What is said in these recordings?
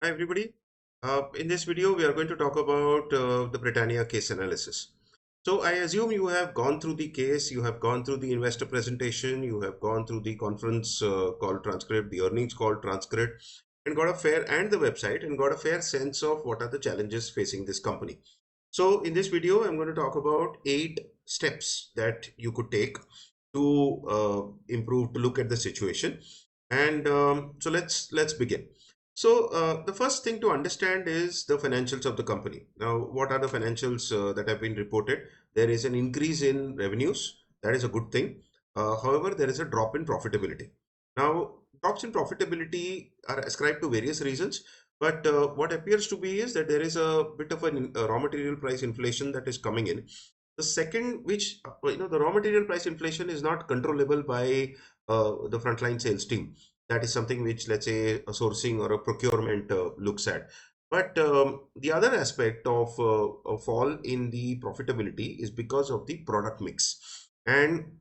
Hi everybody. In this video, we are going to talk about the Britannia case analysis. So I assume you have gone through the case, you have gone through the investor presentation, you have gone through the conference call transcript, the earnings call transcript, and the website and got a fair sense of what are the challenges facing this company. So in this video, I'm going to talk about 8 steps that you could take to improve, to look at the situation. And so let's begin. So the first thing to understand is the financials of the company. Now, what are the financials that have been reported? There is an increase in revenues. That is a good thing. However, there is a drop in profitability. Now, drops in profitability are ascribed to various reasons, but what appears to be is that there is a bit of a raw material price inflation that is coming in. The second, which the raw material price inflation is not controllable by the frontline sales team. That is something which, let's say, a sourcing or a procurement looks at. But the other aspect of a fall in the profitability is because of the product mix. And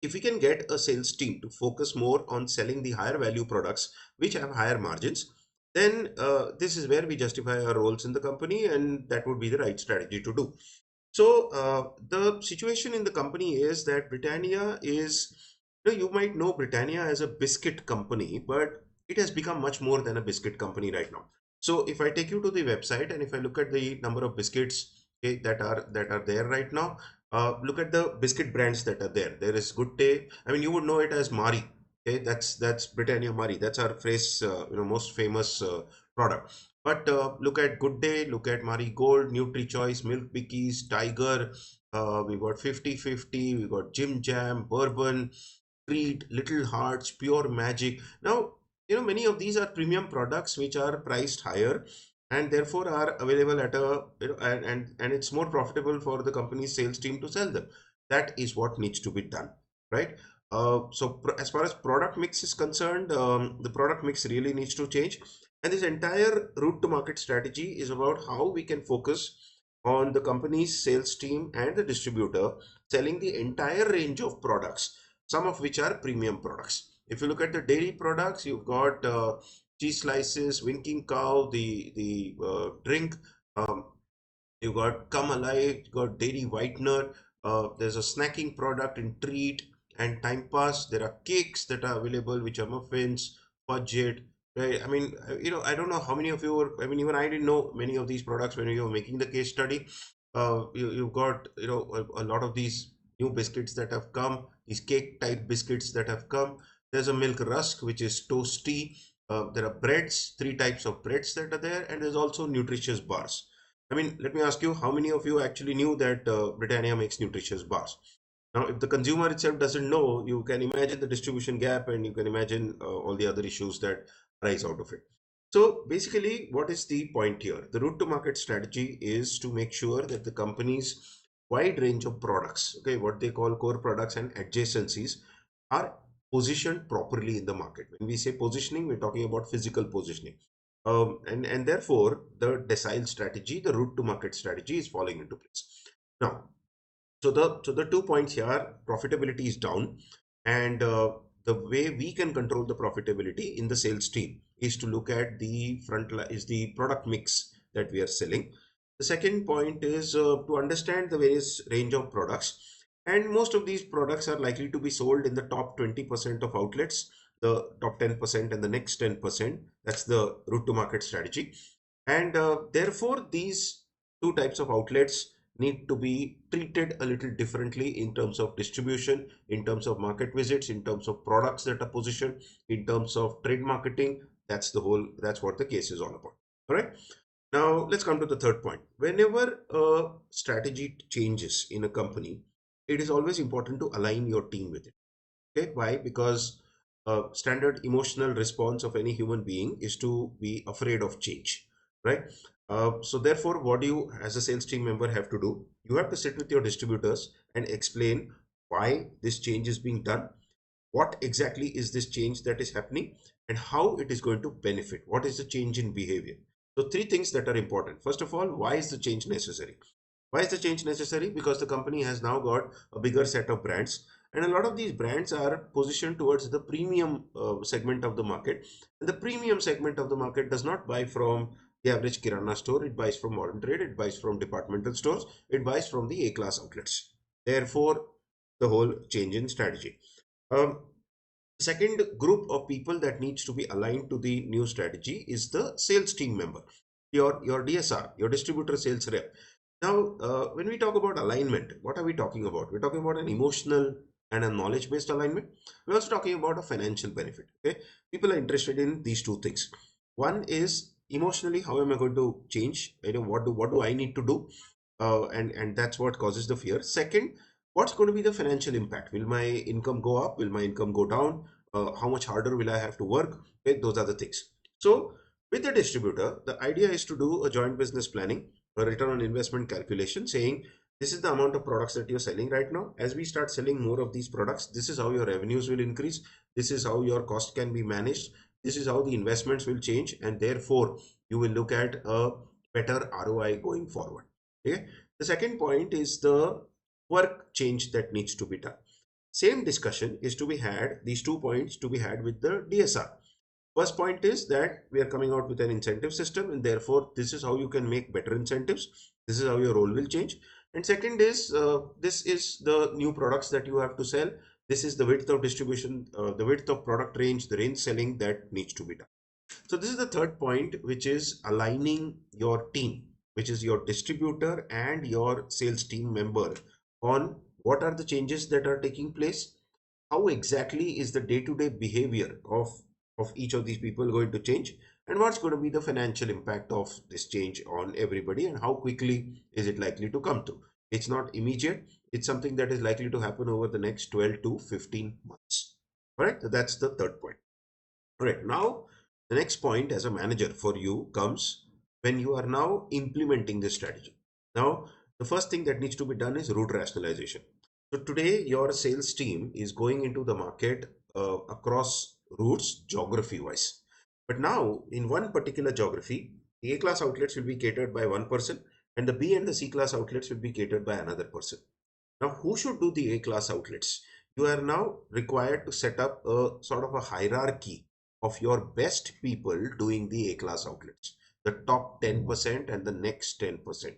if we can get a sales team to focus more on selling the higher value products which have higher margins, then this is where we justify our roles in the company, and that would be the right strategy to do. So the situation in the company is that Britannia is, you might know Britannia as a biscuit company, but it has become much more than a biscuit company right now. So if I take you to the website and if I look at the number of biscuits, okay, that are there right now, look at the biscuit brands that are there. There is Good Day. I mean, you would know it as Mari. Okay, that's Britannia Mari. That's our phrase, most famous product. But look at Good Day, look at Marigold, NutriChoice, Milk Bikis, Tiger. We got 50/50, we got Jim Jam, Bourbon, Treat, Little Hearts, Pure Magic. Now, many of these are premium products which are priced higher and therefore are available at a, and it's more profitable for the company's sales team to sell them. That is what needs to be done, right? As far as product mix is concerned, the product mix really needs to change. And this entire route to market strategy is about how we can focus on the company's sales team and the distributor selling the entire range of products, some of which are premium products. If you look at the dairy products, you've got cheese slices, Winking Cow, the drink. You got Come Alive, you got Dairy Whitener. There's a snacking product in Treat and Time Pass. There are cakes that are available, which are muffins, fudget. Right? I mean, I don't know how many of you were, I mean, even I didn't know many of these products when you were making the case study. You've got, a lot of these new biscuits that have come, these cake type biscuits that have come. There's a milk rusk, which is toasty. There are breads, 3 types of breads that are there, and there's also nutritious bars. I mean, let me ask you, how many of you actually knew that Britannia makes nutritious bars? Now, if the consumer itself doesn't know, you can imagine the distribution gap and you can imagine all the other issues that arise out of it. So basically, what is the point here? The route to market strategy is to make sure that the company's wide range of products, okay, what they call core products and adjacencies, are positioned properly in the market. When we say positioning, we're talking about physical positioning. And therefore, the decile strategy, the route to market strategy is falling into place. Now, so the 2 points here, profitability is down, and the way we can control the profitability in the sales team is to look at the front line, is the product mix that we are selling. The second point is to understand the various range of products, and most of these products are likely to be sold in the top 20% of outlets, the top 10% and the next 10%. That's the route to market strategy. And therefore, these 2 types of outlets need to be treated a little differently in terms of distribution, in terms of market visits, in terms of products that are positioned, in terms of trade marketing. That's what the case is all about. All right. Now let's come to the third point. Whenever a strategy changes in a company, it is always important to align your team with it. Okay, why? Because standard emotional response of any human being is to be afraid of change, right? So therefore, what do you, as a sales team member, have to do? You have to sit with your distributors and explain why this change is being done, what exactly is this change that is happening, and how it is going to benefit. What is the change in behavior? So 3 things that are important. First of all, why is the change necessary? Why is the change necessary? Because the company has now got a bigger set of brands. And a lot of these brands are positioned towards the premium segment of the market. And the premium segment of the market does not buy from the average kirana store, it buys from modern trade, it buys from departmental stores, it buys from the A-class outlets. Therefore, the whole change in strategy. Um, Second group of people that needs to be aligned to the new strategy is the sales team member, your DSR, your distributor sales rep. Now, when we talk about alignment, what are we talking about? We're talking about an emotional and a knowledge-based alignment. We're also talking about a financial benefit. Okay, people are interested in these two things. One is emotionally, how am I going to change? What do I need to do? And that's what causes the fear. Second, what's going to be the financial impact? Will my income go up? Will my income go down? How much harder will I have to work? Okay, those are the things. So with the distributor, the idea is to do a joint business planning, a return on investment calculation, saying this is the amount of products that you're selling right now. As we start selling more of these products, this is how your revenues will increase. This is how your cost can be managed. This is how the investments will change, and therefore you will look at a better ROI going forward. Okay. The second point is the work change that needs to be done. Same discussion is to be had, these 2 points to be had with the DSR. First point is that we are coming out with an incentive system, and therefore this is how you can make better incentives. This is how your role will change. And second is this is the new products that you have to sell. This is the width of distribution, the width of product range, the range selling that needs to be done. So this is the third point, which is aligning your team, which is your distributor and your sales team member, on what are the changes that are taking place, how exactly is the day-to-day behavior of each of these people going to change, and what's going to be the financial impact of this change on everybody, and how quickly is it likely to come to. It's not immediate, it's something that is likely to happen over the next 12 to 15 months. All right, so that's the third point. All right, now the next point as a manager for you comes when you are now implementing this strategy. Now, the first thing that needs to be done is route rationalization. So today, your sales team is going into the market across routes geography wise. But now, in one particular geography, the A class outlets will be catered by one person, and the B and the C class outlets will be catered by another person. Now, who should do the A class outlets? You are now required to set up a sort of a hierarchy of your best people doing the A class outlets, the top 10% and the next 10%.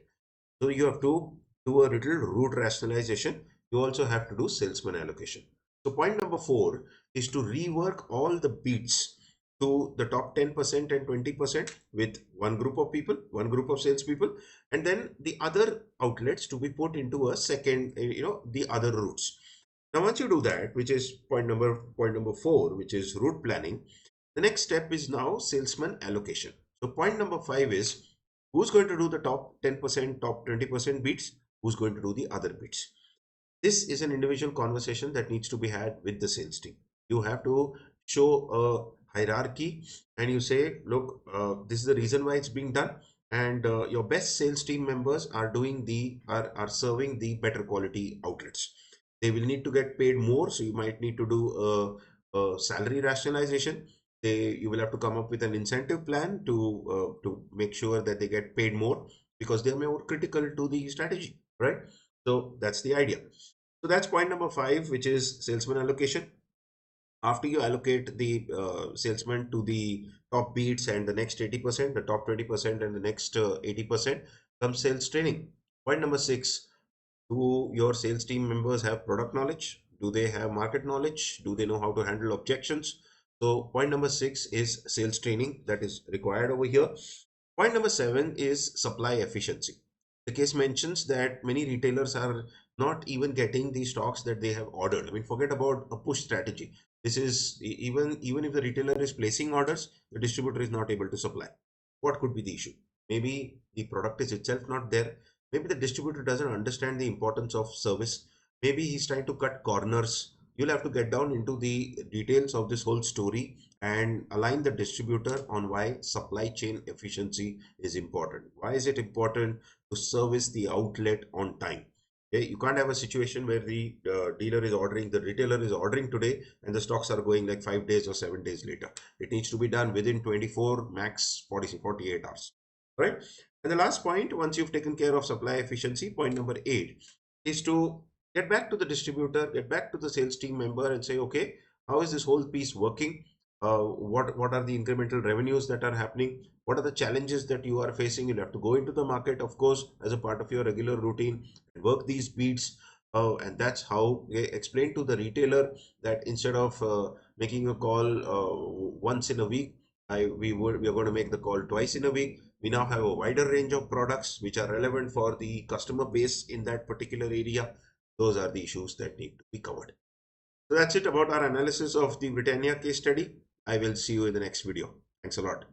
So you have to do a little route rationalization. You also have to do salesman allocation. So point number 4 is to rework all the beats to the top 10% and 20% with one group of people, one group of salespeople, and then the other outlets to be put into a second, the other routes. Now, once you do that, which is point number 4, which is route planning, the next step is now salesman allocation. So point number 5 is who's going to do the top 10%, top 20% beats, who's going to do the other beats. This is an individual conversation that needs to be had with the sales team. You have to show a hierarchy, and you say, look, this is the reason why it's being done, and your best sales team members are doing the are serving the better quality outlets. They will need to get paid more, so you might need to do a salary rationalization. You will have to come up with an incentive plan to make sure that they get paid more, because they are more critical to the strategy, right? So that's the idea. So that's point number 5, which is salesman allocation. After you allocate the salesman to the top beats and the next 80%, the top 20% and the next 80%, comes sales training. Point number 6, do your sales team members have product knowledge? Do they have market knowledge? Do they know how to handle objections? So point number 6 is sales training that is required over here. Point number 7 is supply efficiency. The case mentions that many retailers are not even getting the stocks that they have ordered. I mean, forget about a push strategy. This is even if the retailer is placing orders, the distributor is not able to supply. What could be the issue? Maybe the product is itself not there. Maybe the distributor doesn't understand the importance of service. Maybe he's trying to cut corners. You'll have to get down into the details of this whole story and align the distributor on why supply chain efficiency is important. Why is it important to service the outlet on time? Okay, you can't have a situation where the the retailer is ordering today, and the stocks are going like 5 days or 7 days later. It needs to be done within 24, max 48 hours, right? And the last point, once you've taken care of supply efficiency, point number 8 is to Get back to the distributor, get back to the sales team member and say, okay, how is this whole piece working? What are the incremental revenues that are happening? What are the challenges that you are facing? You'll have to go into the market, of course, as a part of your regular routine, work these beats. And that's how they explain to the retailer that instead of making a call once in a week, we are going to make the call twice in a week. We now have a wider range of products which are relevant for the customer base in that particular area. Those are the issues that need to be covered. So that's it about our analysis of the Britannia case study. I will see you in the next video. Thanks a lot.